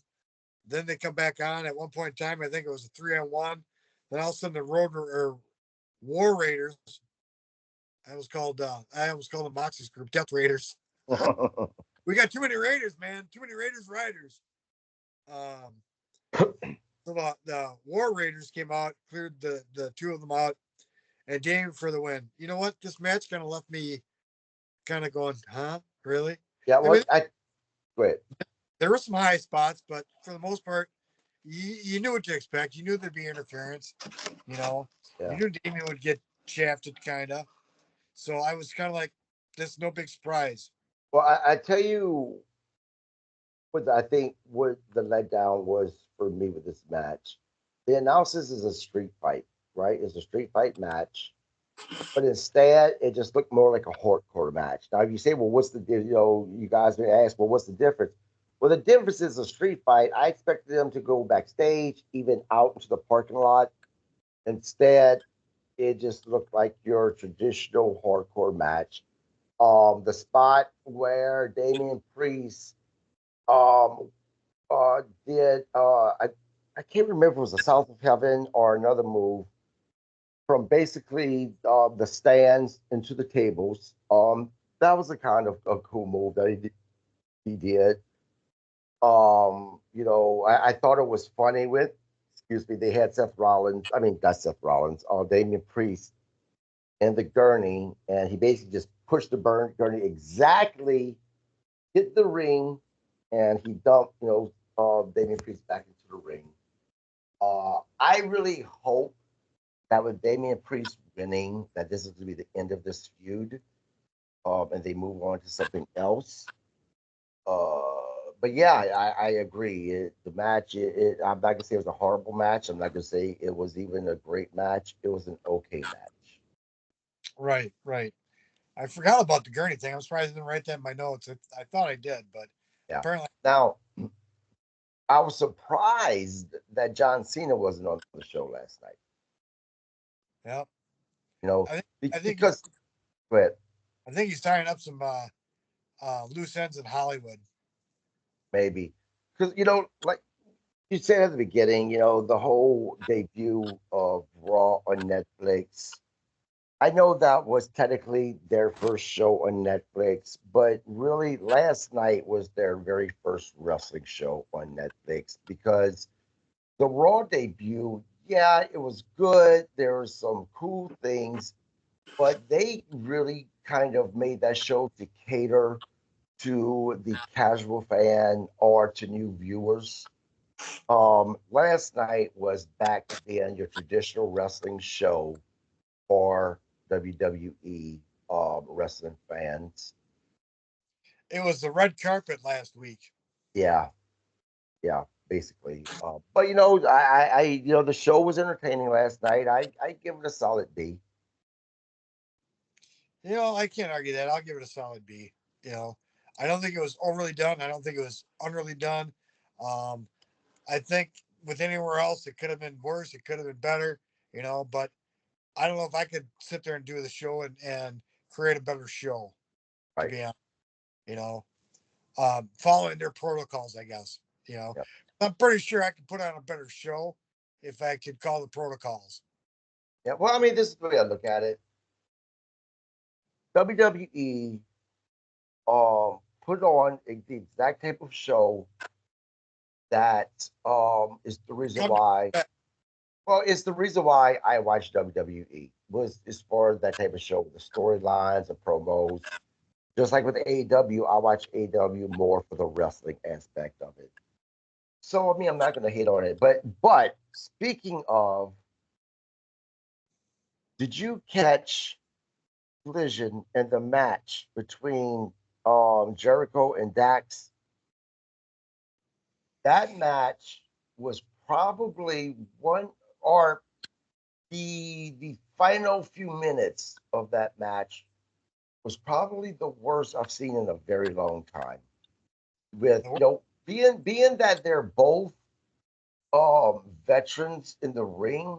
Then they come back on at one point in time. I think it was a 3-on-1. Then all of a sudden the War Raiders. I almost called the Moxie's group Death Raiders. We got too many Raiders, man. Too many Raiders riders. So the War Raiders came out, cleared the two of them out, and Damien for the win. You know what? This match kind of left me kind of going, huh? Really? Yeah, well, go ahead. There were some high spots, but for the most part, you knew what to expect. You knew there'd be interference. You knew Damien would get shafted, kind of. So I was kind of like, this is no big surprise. Well, I tell you what I think what the letdown was for me with this match. The analysis is a street fight, right? It's a street fight match. But instead, it just looked more like a hardcore match. Now, if you say, well, what's the, you guys may ask, well, what's the difference? Well, the difference is a street fight. I expected them to go backstage, even out into the parking lot. Instead, it just looked like your traditional hardcore match. The spot where Damian Priest did, I can't remember if it was the South of Heaven or another move from basically the stands into the tables. That was a kind of a cool move that he did. I thought it was funny with, excuse me, they had Seth Rollins, I mean, not Seth Rollins, Damian Priest and the gurney, and he basically just pushed the gurney exactly, hit the ring, and he dumped, Damian Priest back into the ring. I really hope that with Damian Priest winning, that this is going to be the end of this feud, and they move on to something else. But yeah, I agree. The match, I'm not gonna say it was a horrible match. I'm not gonna say it was even a great match. It was an okay match. Right, right. I forgot about the gurney thing. I'm surprised I didn't write that in my notes. I thought I did, but Yeah. apparently, Now, I was surprised that John Cena wasn't on the show last night. yeah. You know, I think I think because, but I think he's tying up some loose ends in Hollywood. maybe because like you said at the beginning, the whole debut of Raw on Netflix. I know that was technically their first show on Netflix, but really last night was their very first wrestling show on Netflix because the Raw debut, yeah, it was good. There were some cool things, but they really kind of made that show to cater to the casual fan or to new viewers. Last night was back to being your traditional wrestling show for WWE wrestling fans. It was the red carpet last week. Yeah, yeah, basically. But the show was entertaining last night. I give it a solid B. I can't argue that. I'll give it a solid B. You know, I don't think it was overly done. I don't think it was underly done. Um, I think with anywhere else, it could have been worse. It could have been better. But I don't know if I could sit there and do the show and create a better show. To Right. be honest, you know, following their protocols, I guess. You know, Yeah. I'm pretty sure I could put on a better show if I could call the protocols. Yeah. Well, I mean, this is the way I look at it. WWE put on the exact type of show that is the reason Come why. back. Well, it's the reason why I watch WWE was as far as that type of show, the storylines, the promos. Just like with AEW, I watch AEW more for the wrestling aspect of it. So I mean, I'm not going to hate on it, but speaking of, did you catch Collision in the match between Jericho and Dax? That match was probably one or the final few minutes of that match was probably the worst I've seen in a very long time. With being that they're both veterans in the ring,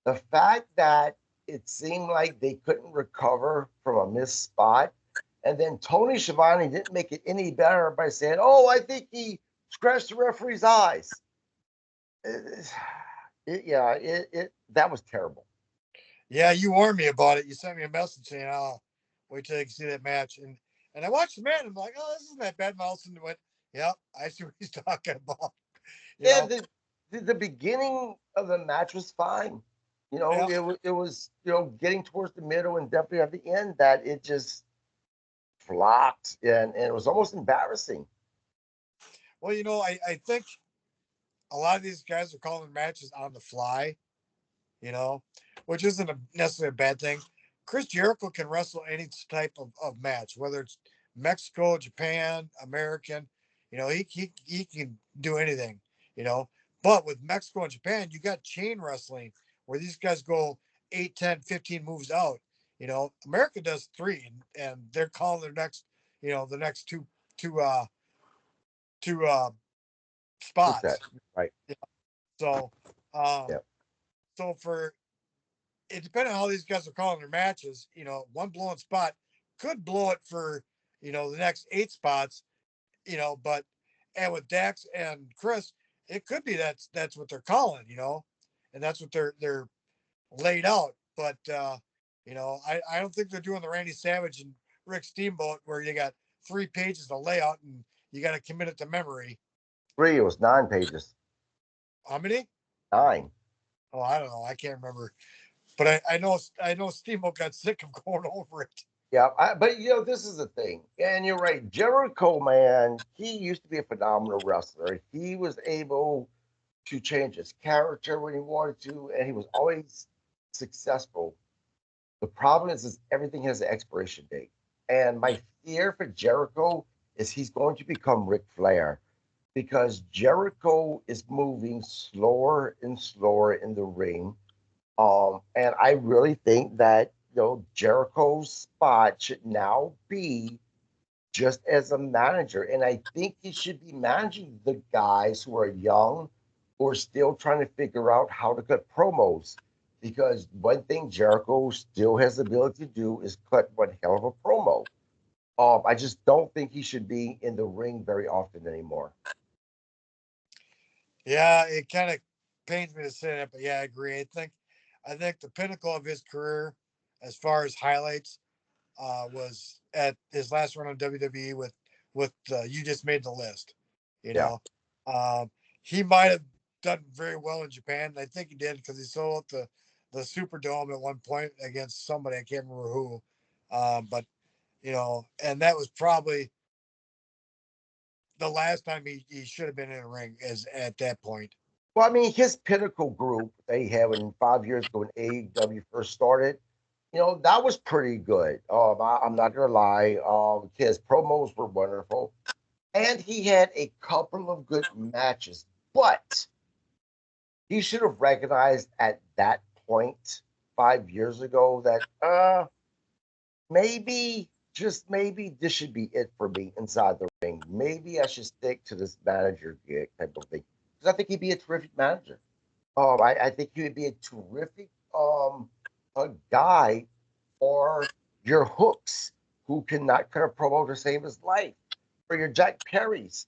the fact that it seemed like they couldn't recover from a missed spot, and then Tony Schiavone didn't make it any better by saying, "Oh, I think he scratched the referee's eyes." That was terrible. Yeah, you warned me about it. You sent me a message saying, "Oh, wait till you can see that match." And I watched the match. And I'm like, "Oh, this isn't that bad." And all of a sudden went, "Yep, I see what he's talking about." You Yeah, know, the beginning of the match was fine. yeah. It was getting towards the middle and definitely at the end that it just flopped and it was almost embarrassing. Well, I think a lot of these guys are calling matches on the fly. Which isn't necessarily a bad thing. Chris Jericho can wrestle any type of match, whether it's Mexico, Japan, American. He can do anything. You know, but with Mexico and Japan, you got chain wrestling where these guys go 8, 10, 15 moves out. America does three, and they're calling their next, the next two two What's that? spots. Right. So, um, Yeah. so for it depending on how these guys are calling their matches, one blowing spot could blow it for, the next 8 spots, but and with Dax and Chris, it could be that's what they're calling, and that's what they're laid out. But I don't think they're doing the Randy Savage and Rick Steamboat where you got 3 pages of layout and you got to commit it to memory. 3, it was 9 pages. How many? 9. Oh, I don't know. I can't remember. But I know Steamboat got sick of going over it. Yeah, but this is the thing, and you're right. Jericho, man, he used to be a phenomenal wrestler. He was able to change his character when he wanted to, and he was always successful. The problem is everything has an expiration date, and my fear for Jericho is he's going to become Ric Flair because Jericho is moving slower and slower in the ring. And I really think that Jericho's spot should now be just as a manager, and I think he should be managing the guys who are young, who are still trying to figure out how to cut promos. Because one thing Jericho still has the ability to do is cut one hell of a promo. I just don't think he should be in the ring very often anymore. Yeah, it kind of pains me to say that, but yeah, I agree. I think the pinnacle of his career, as far as highlights, was at his last run on WWE with you just made the list. You Yeah. know, he might have done very well in Japan. I think he did because he sold out the Superdome at one point against somebody I can't remember who. But and that was probably the last time he should have been in a ring as at that point. Well, I mean, his pinnacle group they had when 5 years ago when AEW first started, that was pretty good. I'm not gonna lie. His promos were wonderful, and he had a couple of good matches. But he should have recognized at that point 5 years ago that maybe, just maybe, this should be it for me inside the ring. Maybe I should stick to this manager gig type of thing because I think he'd be a terrific manager. I think he would be a terrific a guy for your hooks who cannot cut a promo to save his life, or your Jack Perry's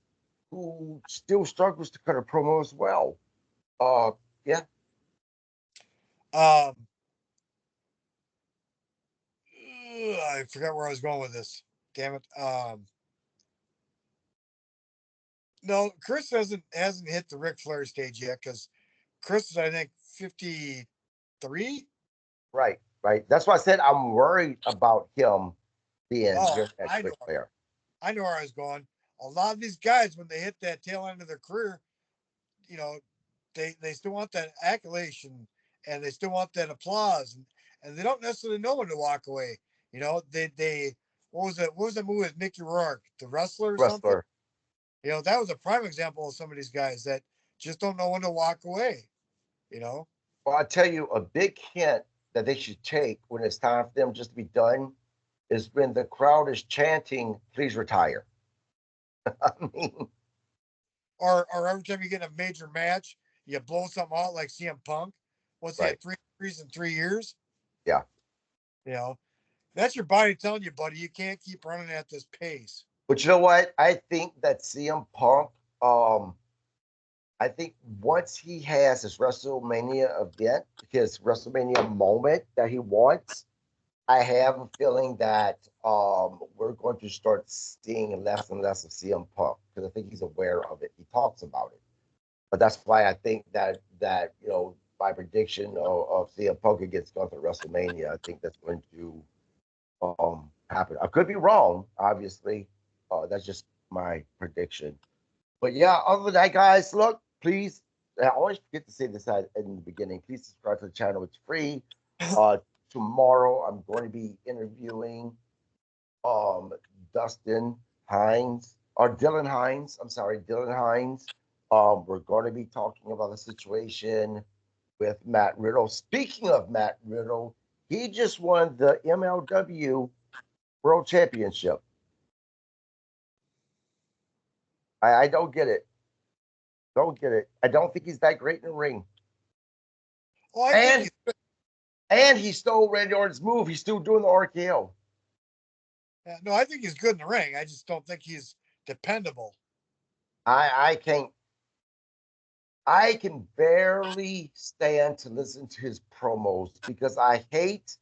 who still struggles to cut a promo as well. Uh, yeah. Um, I forgot where I was going with this. Damn it. No, Chris hasn't hit the Ric Flair stage yet because Chris is I think 53. Right, right. That's why I said I'm worried about him being Oh, your next I know. Ric Flair. I know where I was going. A lot of these guys, when they hit that tail end of their career, you know, they still want that accolation and they still want that applause and they don't necessarily know when to walk away. They what was that movie with Mickey Rourke, the wrestler or something? Wrestler. That was a prime example of some of these guys that just don't know when to walk away. You know, Well, I tell you, a big hint that they should take when it's time for them just to be done is when the crowd is chanting, "Please retire." I mean, or every time you get in a major match, you blow something out like CM Punk. Once he right. had 3 injuries in 3 years, Yeah. you know, that's your body telling you, buddy, you can't keep running at this pace. But you know what? I think that CM Punk, um, I think once he has his WrestleMania event, his WrestleMania moment that he wants, I have a feeling that we're going to start seeing less and less of CM Punk because I think he's aware of it. He talks about it, but that's why I think that my prediction of CM Punk against Gunther at WrestleMania, I think that's going to happen. I could be wrong, obviously. That's just my prediction. But yeah, other than that, guys, look, please. I always forget to say this in the beginning. Please subscribe to the channel. It's free. Uh, Tomorrow I'm going to be interviewing um Dustin Hines or Dylan Hines. I'm sorry, Dylan Hines. We're going to be talking about the situation with Matt Riddle. Speaking of Matt Riddle, he just won the MLW World Championship. I don't get it. Don't get it. I don't think he's that great in the ring. Oh, I think And he's still Randy Orton's move. He's still doing the RKO. no, I think he's good in the ring. I just don't think he's dependable. I can't. I can barely stand to listen to his promos because I hate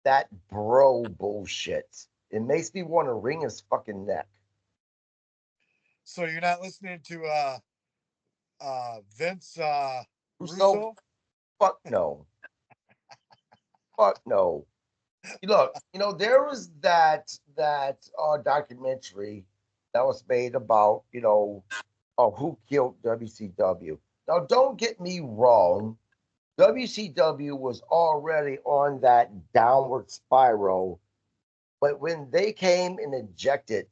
that bro bullshit. It makes me want to wring his fucking neck. So you're not listening to Vince So Russo? fuck no. Fuck no. Look, there was that documentary that was made about, who killed WCW. Now, don't get me wrong. WCW was already on that downward spiral, but when they came and injected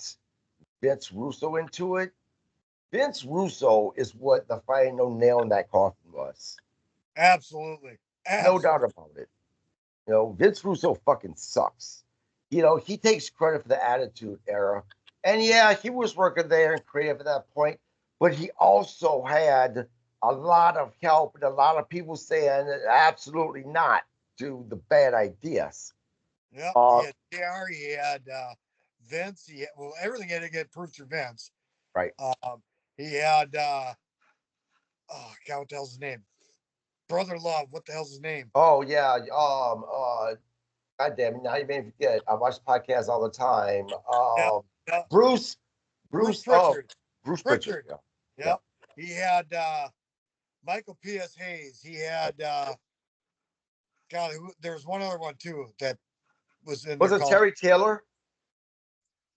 Vince Russo into it, Vince Russo is what the final nail in that coffin was. Absolutely. No doubt Absolutely. about it. Vince Russo fucking sucks. He takes credit for the Attitude Era. And yeah, he was working there and creative at that point, but he also had a lot of help and a lot of people saying absolutely not to the bad ideas. Yep. He Uh, had JR, he had Vince, everything had to get approved through Vince. right. Um, he had oh god, what the hell's his name? Brother Love, what the hell's his name? Oh yeah. God damn it, now you made me forget. I watch podcasts all the time. Yep. Yep. Bruce, Bruce Bruce, Pritchard. Bruce Pritchard. Pritchard. Yeah. Yeah. Yep. He had Michael P.S. Hayes. He Right. had God, there was one other one too that was in Was there it called Terry Taylor?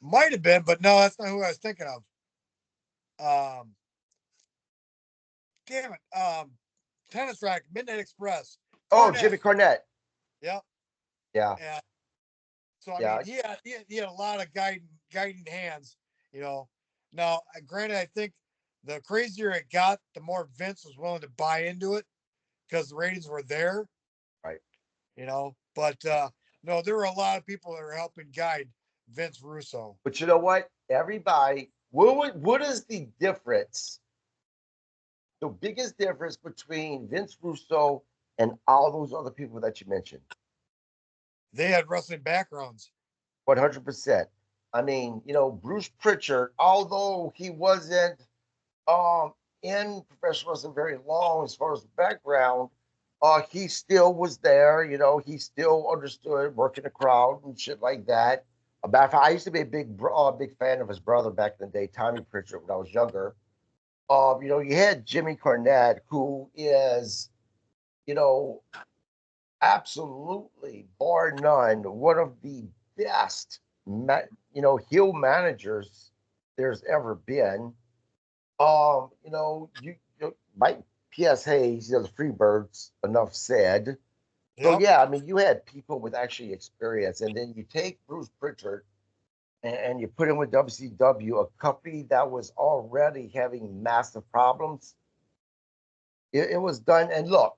might have been, but no, that's not who I was thinking of. Um, damn it. Tennis Rack, Midnight Express, Oh, Cornette. Jimmy Cornette. Yep. Yeah. And so I mean, Yeah. he had a lot of guiding hands. You know. Now, granted, I think the crazier it got, the more Vince was willing to buy into it because the ratings were there. Right. But no, there were a lot of people that were helping guide Vince Russo. But you know what? Everybody, what is the difference? The biggest difference between Vince Russo and all those other people that you mentioned? They had wrestling backgrounds. 100%. I mean, Bruce Pritchard, although he wasn't um in professional wrestling very long as far as the background, he still was there. He still understood working the crowd and shit like that. About I used to be a big fan of his brother back in the day, Tommy Pritchard, when I was younger. You had Jimmy Cornette, who is, you know, absolutely, bar none, one of the best, heel managers there's ever been. Mike P.S. Hayes, the Freebirds, enough said. So Yep. yeah, I mean, you had people with actually experience, and then you take Bruce Pritchard and you put him with WCW, a company that was already having massive problems. It was done, and look,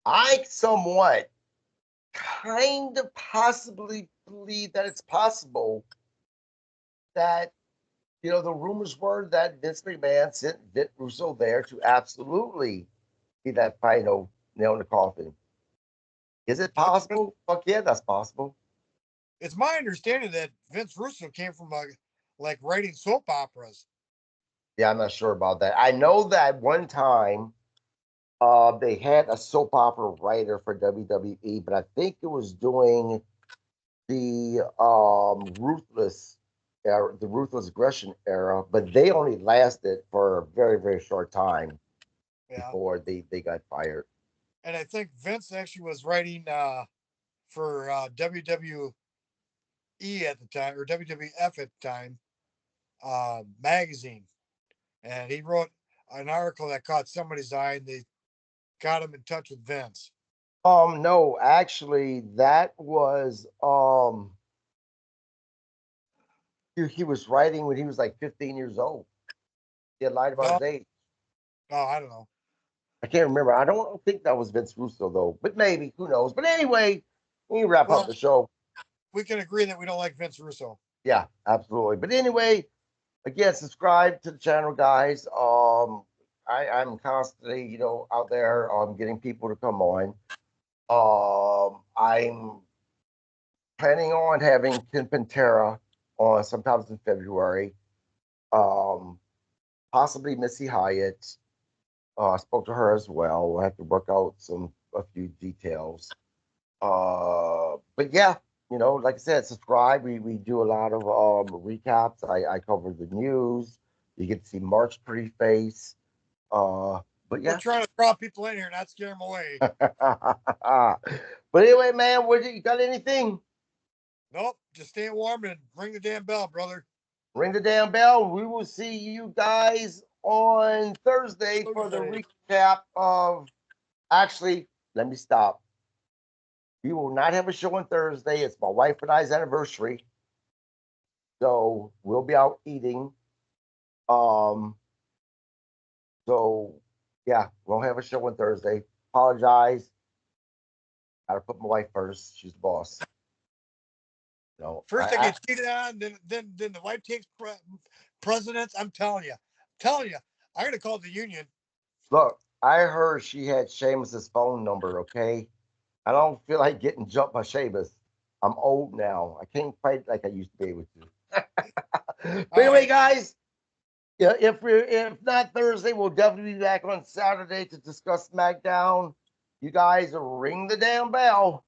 I somewhat kind of possibly believe that it's possible that the rumors were that Vince McMahon sent Vince Russo there to absolutely be that final nail in the coffin. Is it possible? Fuck yeah, that's possible. It's my understanding that Vince Russo came from like writing soap operas. Yeah, I'm not sure about that. I know that one time they had a soap opera writer for WWE, but I think it was doing the ruthless aggression era, but they only lasted for a very, very short time Yeah. before they got fired. And I think Vince actually was writing for WWE at the time or WWF at the time magazine, and he wrote an article that caught somebody's eye, and they got him in touch with Vince. No, actually, that was he was writing when he was like 15 years old. He had lied about No, his age. no, I don't know. I can't remember. I don't think that was Vince Russo though, but maybe who knows? But anyway, we wrap up Well, the show. we can agree that we don't like Vince Russo. Yeah, absolutely. But anyway, again, subscribe to the channel, guys. I'm constantly, out there getting people to come on. I'm planning on having Ken Pantera on sometimes in February. Um, Possibly Missy Hyatt. I spoke to her as well. We'll have to work out a few details. But yeah, like I said, subscribe. We do a lot of recaps. I cover the news. You get to see Mark's pretty face. But We're yeah. trying to draw people in here, not scare them away. But anyway, man, you got anything? Nope, just stay warm and ring the damn bell, brother. Ring the damn bell. We will see you guys on Thursday for the recap of. Actually, let me stop. We will not have a show on Thursday. It's my wife and I's anniversary. So we'll be out eating. So yeah, won't have a show on Thursday. Apologize. Gotta put my wife first. She's the boss. First I get cheated on, then the wife takes precedence. I'm telling you, I'm gonna call the union. Look, I heard she had Seamus's phone number. Okay, I don't feel like getting jumped by Seamus. I'm old now. I can't fight like I used to be able to. But anyway, guys, yeah, if not Thursday, we'll definitely be back on Saturday to discuss SmackDown. You guys ring the damn bell.